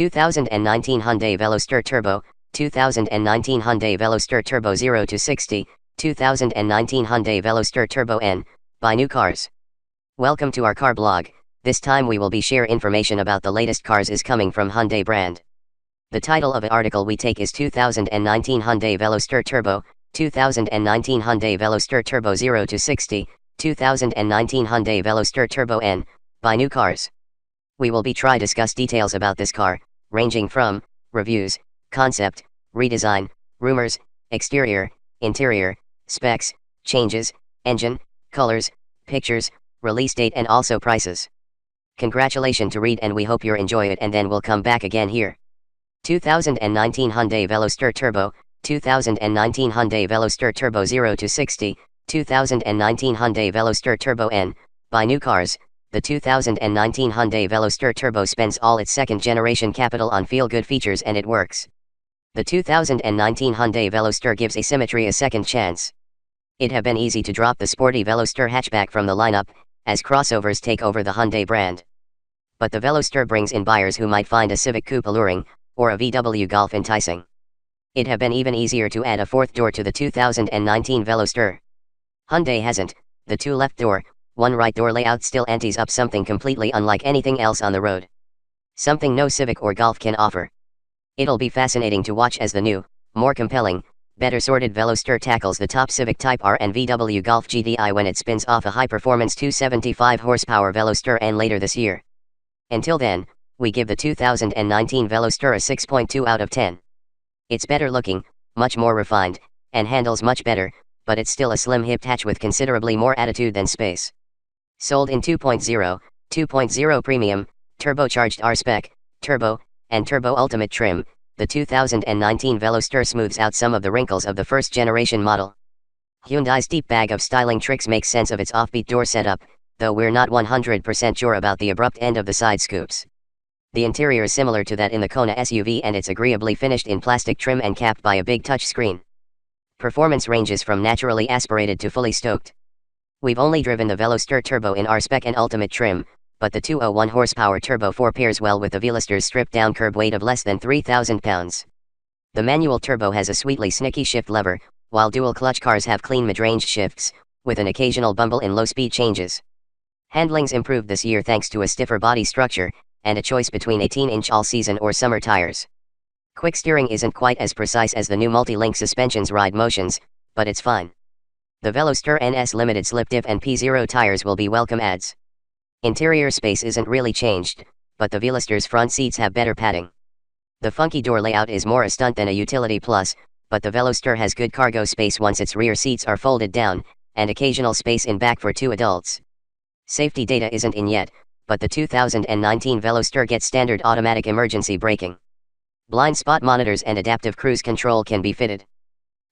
2019 Hyundai Veloster Turbo, 2019 Hyundai Veloster Turbo 0 to 60, 2019 Hyundai Veloster Turbo N. Buy new cars. Welcome to our car blog. This time we will be share information about the latest cars is coming from Hyundai brand. The title of the article we take is 2019 Hyundai Veloster Turbo, 2019 Hyundai Veloster Turbo 0 to 60, 2019 Hyundai Veloster Turbo N. Buy new cars. We will be try discuss details about this car, ranging from reviews, concept, redesign, rumors, exterior, interior, specs, changes, engine, colors, pictures, release date and also prices. Congratulations to read and we hope you enjoy it and then we'll come back again here. 2019 Hyundai Veloster Turbo, 2019 Hyundai Veloster Turbo 0 to 60, 2019 Hyundai Veloster Turbo N. Buy new cars. The 2019 Hyundai Veloster Turbo spends all its second-generation capital on feel-good features and it works. The 2019 Hyundai Veloster gives asymmetry a second chance. It have been easy to drop the sporty Veloster hatchback from the lineup, as crossovers take over the Hyundai brand. But the Veloster brings in buyers who might find a Civic Coupe alluring, or a VW Golf enticing. It have been even easier to add a fourth door to the 2019 Veloster. Hyundai hasn't. The two left door, one right door layout still antes up something completely unlike anything else on the road. Something no Civic or Golf can offer. It'll be fascinating to watch as the new, more compelling, better sorted Veloster tackles the top Civic Type R and VW Golf GTI when it spins off a high-performance 275 horsepower Veloster N later this year. Until then, we give the 2019 Veloster a 6.2 out of 10. It's better looking, much more refined, and handles much better, but it's still a slim-hipped hatch with considerably more attitude than space. Sold in 2.0, 2.0 Premium, Turbocharged R-Spec, Turbo, and Turbo Ultimate trim, the 2019 Veloster smooths out some of the wrinkles of the first-generation model. Hyundai's deep bag of styling tricks makes sense of its offbeat door setup, though we're not 100% sure about the abrupt end of the side scoops. The interior is similar to that in the Kona SUV and it's agreeably finished in plastic trim and capped by a big touch screen. Performance ranges from naturally aspirated to fully stoked. We've only driven the Veloster Turbo in R-Spec and Ultimate trim, but the 201 horsepower Turbo 4 pairs well with the Veloster's stripped-down curb weight of less than 3,000 pounds. The manual Turbo has a sweetly snicky shift lever, while dual-clutch cars have clean mid-range shifts, with an occasional bumble in low-speed changes. Handling's improved this year thanks to a stiffer body structure, and a choice between 18-inch all-season or summer tires. Quick steering isn't quite as precise as the new multi-link suspension's ride motions, but it's fine. The Veloster NS Limited slip diff and P0 tires will be welcome adds. Interior space isn't really changed, but the Veloster's front seats have better padding. The funky door layout is more a stunt than a utility plus, but the Veloster has good cargo space once its rear seats are folded down, and occasional space in back for two adults. Safety data isn't in yet, but the 2019 Veloster gets standard automatic emergency braking. Blind spot monitors and adaptive cruise control can be fitted.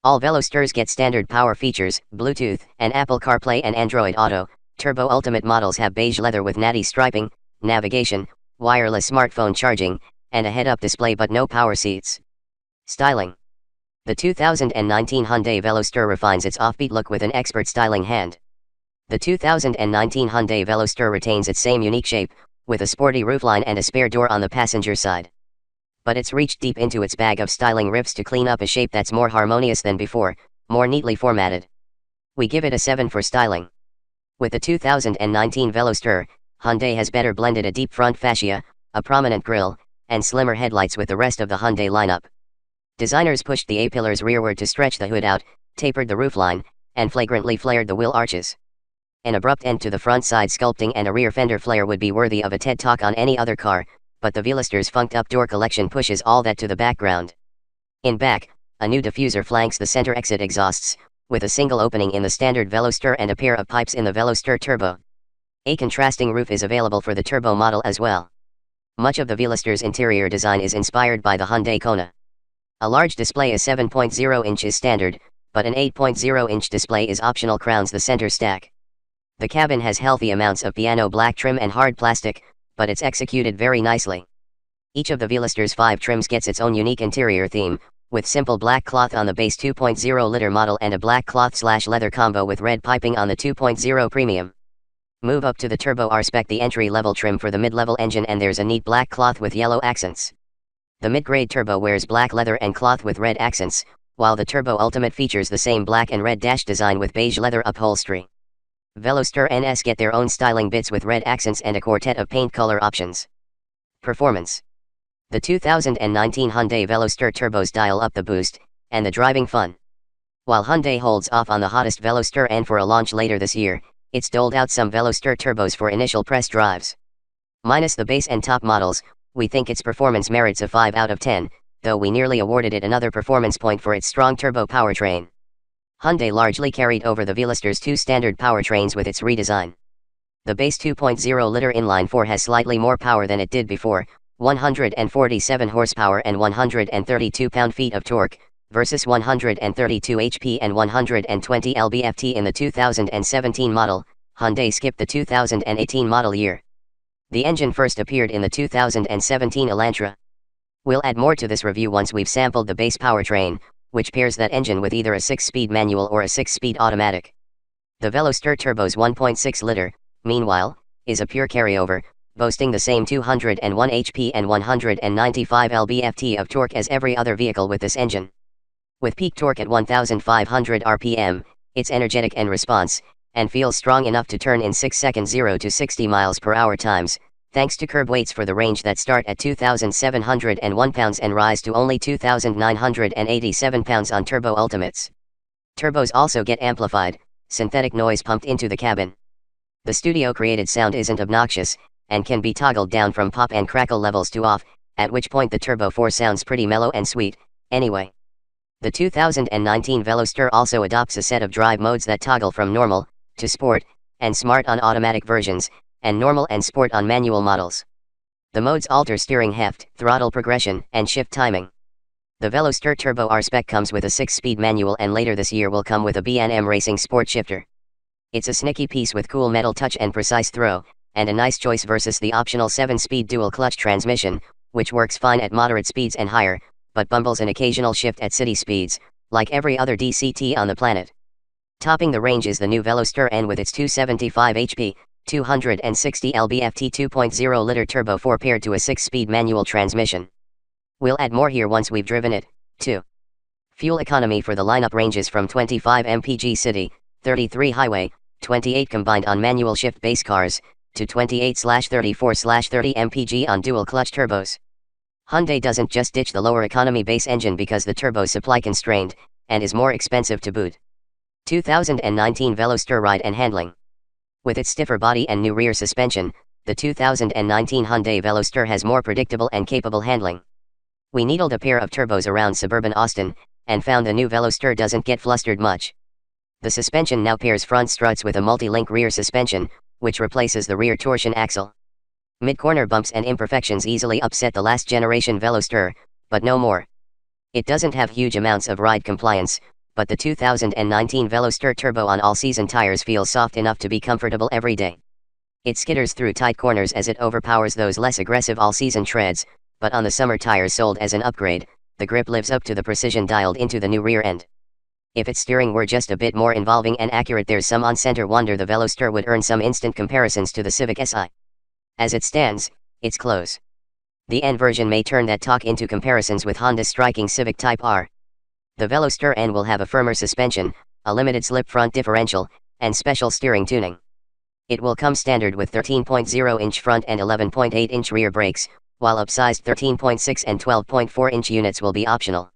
All Velosters get standard power features, Bluetooth, and Apple CarPlay and Android Auto. Turbo Ultimate models have beige leather with natty striping, navigation, wireless smartphone charging, and a head-up display but no power seats. Styling. The 2019 Hyundai Veloster refines its offbeat look with an expert styling hand. The 2019 Hyundai Veloster retains its same unique shape, with a sporty roofline and a spare door on the passenger side. But it's reached deep into its bag of styling riffs to clean up a shape that's more harmonious than before, more neatly formatted. We give it a 7 for styling. With the 2019 Veloster, Hyundai has better blended a deep front fascia, a prominent grille, and slimmer headlights with the rest of the Hyundai lineup. Designers pushed the A-pillars rearward to stretch the hood out, tapered the roofline, and flagrantly flared the wheel arches. An abrupt end to the front side sculpting and a rear fender flare would be worthy of a TED Talk on any other car, but the Veloster's funked-up door collection pushes all that to the background. In back, a new diffuser flanks the center exit exhausts, with a single opening in the standard Veloster and a pair of pipes in the Veloster Turbo. A contrasting roof is available for the Turbo model as well. Much of the Veloster's interior design is inspired by the Hyundai Kona. A large display is 7.0 inches standard, but an 8.0-inch display is optional crowns the center stack. The cabin has healthy amounts of piano black trim and hard plastic, but it's executed very nicely. Each of the Veloster's 5 trims gets its own unique interior theme, with simple black cloth on the base 2.0-liter model and a black cloth/leather combo with red piping on the 2.0 Premium. Move up to the Turbo R-Spec, the entry-level trim for the mid-level engine, and there's a neat black cloth with yellow accents. The mid-grade Turbo wears black leather and cloth with red accents, while the Turbo Ultimate features the same black and red dash design with beige leather upholstery. Veloster NS get their own styling bits with red accents and a quartet of paint color options. Performance. The 2019 Hyundai Veloster Turbos dial up the boost and the driving fun. While Hyundai holds off on the hottest Veloster N for a launch later this year, it's doled out some Veloster Turbos for initial press drives. Minus the base and top models, we think its performance merits a 5 out of 10, though we nearly awarded it another performance point for its strong turbo powertrain. Hyundai largely carried over the Veloster's two standard powertrains with its redesign. The base 2.0-liter inline-4 has slightly more power than it did before, 147 horsepower and 132 pound-feet of torque, versus 132 HP and 120 lb-ft in the 2017 model. Hyundai skipped the 2018 model year. The engine first appeared in the 2017 Elantra. We'll add more to this review once we've sampled the base powertrain, which pairs that engine with either a 6-speed manual or a 6-speed automatic. The Veloster Turbo's 1.6-liter, meanwhile, is a pure carryover, boasting the same 201 HP and 195 lb-ft of torque as every other vehicle with this engine. With peak torque at 1,500 RPM, it's energetic and response, and feels strong enough to turn in 6 seconds 0 to 60 miles per hour times, thanks to curb weights for the range that start at 2,701 pounds and rise to only 2,987 pounds on Turbo Ultimates. Turbos also get amplified, synthetic noise pumped into the cabin. The studio-created sound isn't obnoxious, and can be toggled down from pop and crackle levels to off, at which point the Turbo 4 sounds pretty mellow and sweet, anyway. The 2019 Veloster also adopts a set of drive modes that toggle from normal to sport and smart on automatic versions, and normal and sport on manual models. The modes alter steering heft, throttle progression, and shift timing. The Veloster Turbo R-Spec comes with a 6-speed manual and later this year will come with a B&M Racing Sport shifter. It's a snicky piece with cool metal touch and precise throw, and a nice choice versus the optional 7-speed dual-clutch transmission, which works fine at moderate speeds and higher, but bumbles an occasional shift at city speeds, like every other DCT on the planet. Topping the range is the new Veloster N with its 275 HP, 260 lb-ft 2.0-liter Turbo 4 paired to a 6-speed manual transmission. We'll add more here once we've driven it, too. Fuel economy for the lineup ranges from 25 mpg city, 33 highway, 28 combined on manual shift base cars, to 28/34/30 mpg on dual-clutch turbos. Hyundai doesn't just ditch the lower economy base engine because the turbo's supply constrained, and is more expensive to boot. 2019 Veloster Ride and Handling. With its stiffer body and new rear suspension, the 2019 Hyundai Veloster has more predictable and capable handling. We needled a pair of turbos around suburban Austin, and found the new Veloster doesn't get flustered much. The suspension now pairs front struts with a multi-link rear suspension, which replaces the rear torsion axle. Mid-corner bumps and imperfections easily upset the last generation Veloster, but no more. It doesn't have huge amounts of ride compliance, but the 2019 Veloster Turbo on all-season tires feels soft enough to be comfortable every day. It skitters through tight corners as it overpowers those less aggressive all-season treads, but on the summer tires sold as an upgrade, the grip lives up to the precision dialed into the new rear end. If its steering were just a bit more involving and accurate, there's some on-center wonder the Veloster would earn some instant comparisons to the Civic Si. As it stands, it's close. The N version may turn that talk into comparisons with Honda's striking Civic Type R. The Veloster N will have a firmer suspension, a limited slip front differential, and special steering tuning. It will come standard with 13.0-inch front and 11.8-inch rear brakes, while upsized 13.6 and 12.4-inch units will be optional.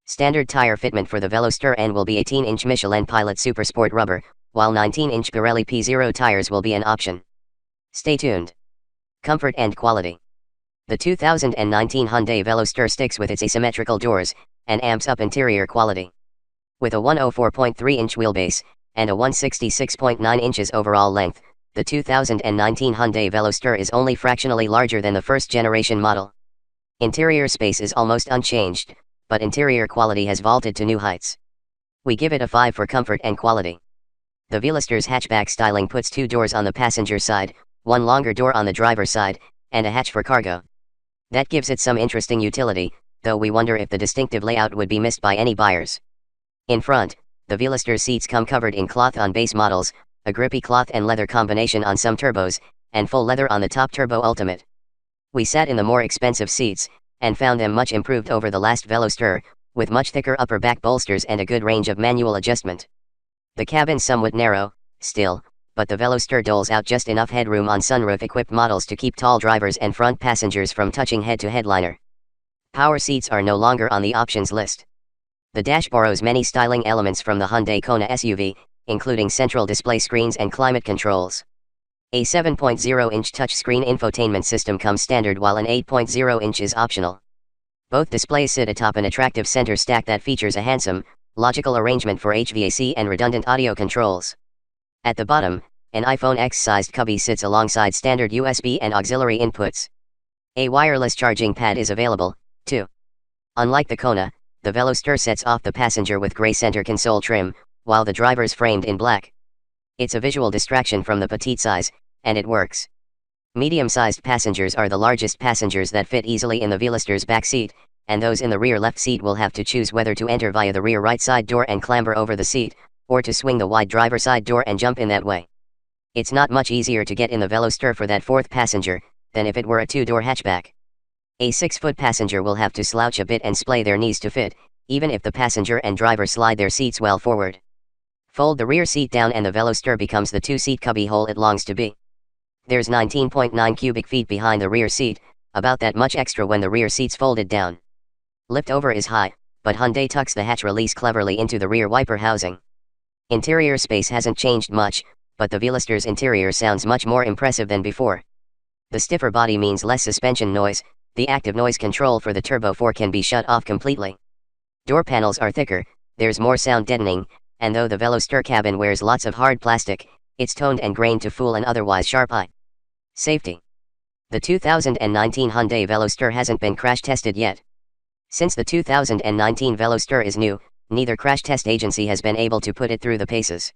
Standard tire fitment for the Veloster N will be 18-inch Michelin Pilot Supersport rubber, while 19-inch Pirelli P0 tires will be an option. Stay tuned. Comfort and quality. The 2019 Hyundai Veloster sticks with its asymmetrical doors, and amps up interior quality. With a 104.3-inch wheelbase, and a 166.9 inches overall length, the 2019 Hyundai Veloster is only fractionally larger than the first-generation model. Interior space is almost unchanged, but interior quality has vaulted to new heights. We give it a 5 for comfort and quality. The Veloster's hatchback styling puts 2 doors on the passenger side, 1 longer door on the driver's side, and a hatch for cargo. That gives it some interesting utility, though we wonder if the distinctive layout would be missed by any buyers. In front, the Veloster seats come covered in cloth on base models, a grippy cloth and leather combination on some turbos, and full leather on the top Turbo Ultimate. We sat in the more expensive seats, and found them much improved over the last Veloster, with much thicker upper back bolsters and a good range of manual adjustment. The cabin somewhat narrow, still, but the Veloster doles out just enough headroom on sunroof-equipped models to keep tall drivers and front passengers from touching head to headliner. Power seats are no longer on the options list. The dash borrows many styling elements from the Hyundai Kona SUV, including central display screens and climate controls. A 7.0-inch touchscreen infotainment system comes standard while an 8.0-inch is optional. Both displays sit atop an attractive center stack that features a handsome, logical arrangement for HVAC and redundant audio controls. At the bottom, an iPhone X-sized cubby sits alongside standard USB and auxiliary inputs. A wireless charging pad is available, too. Unlike the Kona, the Veloster sets off the passenger with gray center console trim, while the driver's framed in black. It's a visual distraction from the petite size, and it works. Medium-sized passengers are the largest passengers that fit easily in the Veloster's back seat, and those in the rear left seat will have to choose whether to enter via the rear right side door and clamber over the seat, or to swing the wide driver side door and jump in that way. It's not much easier to get in the Veloster for that fourth passenger, than if it were a two-door hatchback. A 6-foot passenger will have to slouch a bit and splay their knees to fit, even if the passenger and driver slide their seats well forward. Fold the rear seat down and the Veloster becomes the two-seat cubby hole it longs to be. There's 19.9 cubic feet behind the rear seat, about that much extra when the rear seat's folded down. Lift over is high, but Hyundai tucks the hatch release cleverly into the rear wiper housing. Interior space hasn't changed much, but the Veloster's interior sounds much more impressive than before. The stiffer body means less suspension noise, the active noise control for the Turbo 4 can be shut off completely. Door panels are thicker, there's more sound deadening, and though the Veloster cabin wears lots of hard plastic, it's toned and grained to fool an otherwise sharp eye. Safety. The 2019 Hyundai Veloster hasn't been crash tested yet. Since the 2019 Veloster is new, neither crash test agency has been able to put it through the paces.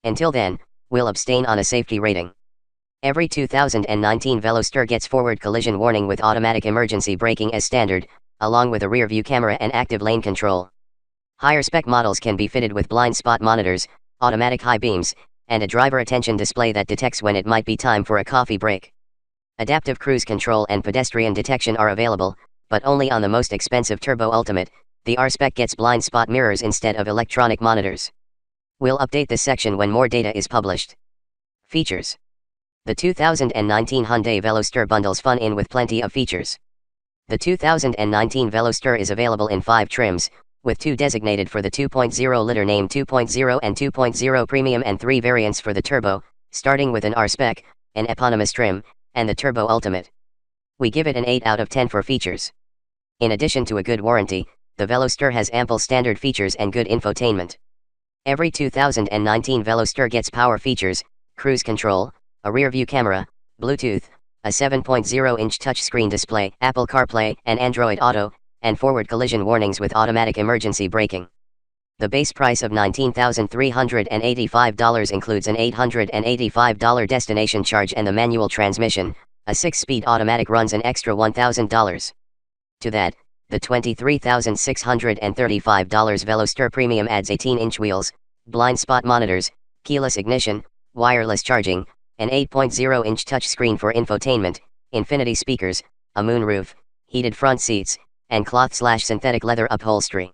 Until then, we'll abstain on a safety rating. Every 2019 Veloster gets forward collision warning with automatic emergency braking as standard, along with a rear view camera and active lane control. Higher spec models can be fitted with blind spot monitors, automatic high beams, and a driver attention display that detects when it might be time for a coffee break. Adaptive cruise control and pedestrian detection are available, but only on the most expensive Turbo Ultimate. The R-Spec gets blind spot mirrors instead of electronic monitors. We'll update this section when more data is published. Features. The 2019 Hyundai Veloster bundles fun in with plenty of features. The 2019 Veloster is available in 5 trims, with 2 designated for the 2.0-liter named 2.0 and 2.0 Premium and 3 variants for the Turbo, starting with an R-Spec, an eponymous trim, and the Turbo Ultimate. We give it an 8 out of 10 for features. In addition to a good warranty, the Veloster has ample standard features and good infotainment. Every 2019 Veloster gets power features, cruise control, a rear-view camera, Bluetooth, a 7.0-inch touchscreen display, Apple CarPlay and Android Auto, and forward collision warnings with automatic emergency braking. The base price of $19,385 includes an $885 destination charge, and the manual transmission, a 6-speed automatic, runs an extra $1,000. To that, the $23,635 Veloster Premium adds 18-inch wheels, blind spot monitors, keyless ignition, wireless charging, an 8.0-inch touchscreen for infotainment, infinity speakers, a moonroof, heated front seats, and cloth/synthetic leather upholstery.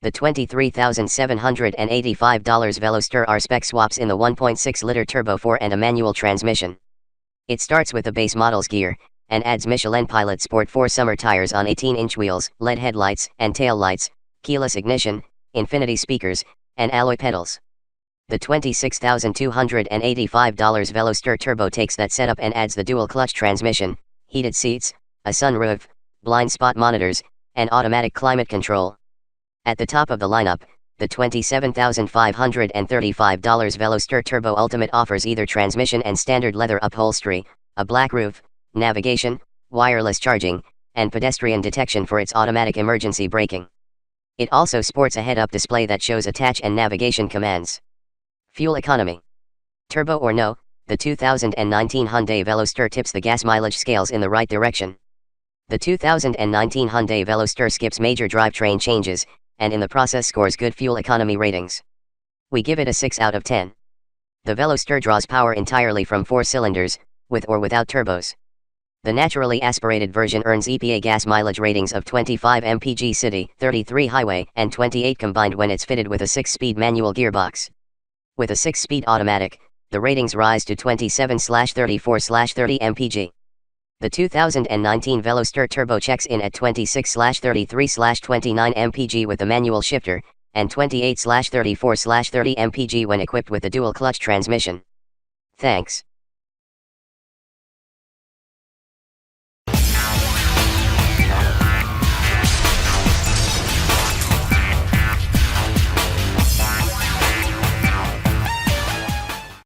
The $23,785 Veloster R-Spec swaps in the 1.6-liter Turbo 4 and a manual transmission. It starts with the base model's gear, and adds Michelin Pilot Sport 4 summer tires on 18-inch wheels, LED headlights and tail lights, keyless ignition, infinity speakers, and alloy pedals. The $26,285 Veloster Turbo takes that setup and adds the dual-clutch transmission, heated seats, a sunroof, blind spot monitors, and automatic climate control. At the top of the lineup, the $27,535 Veloster Turbo Ultimate offers either transmission and standard leather upholstery, a black roof, navigation, wireless charging, and pedestrian detection for its automatic emergency braking. It also sports a head-up display that shows attach and navigation commands. Fuel economy. Turbo or no, the 2019 Hyundai Veloster tips the gas mileage scales in the right direction. The 2019 Hyundai Veloster skips major drivetrain changes, and in the process scores good fuel economy ratings. We give it a 6 out of 10. The Veloster draws power entirely from 4 cylinders, with or without turbos. The naturally aspirated version earns EPA gas mileage ratings of 25 mpg city, 33 highway, and 28 combined when it's fitted with a 6-speed manual gearbox. With a 6-speed automatic, the ratings rise to 27/34/30 mpg. The 2019 Veloster Turbo checks in at 26/33/29 mpg with the manual shifter, and 28/34/30 mpg when equipped with the dual clutch transmission. Thanks.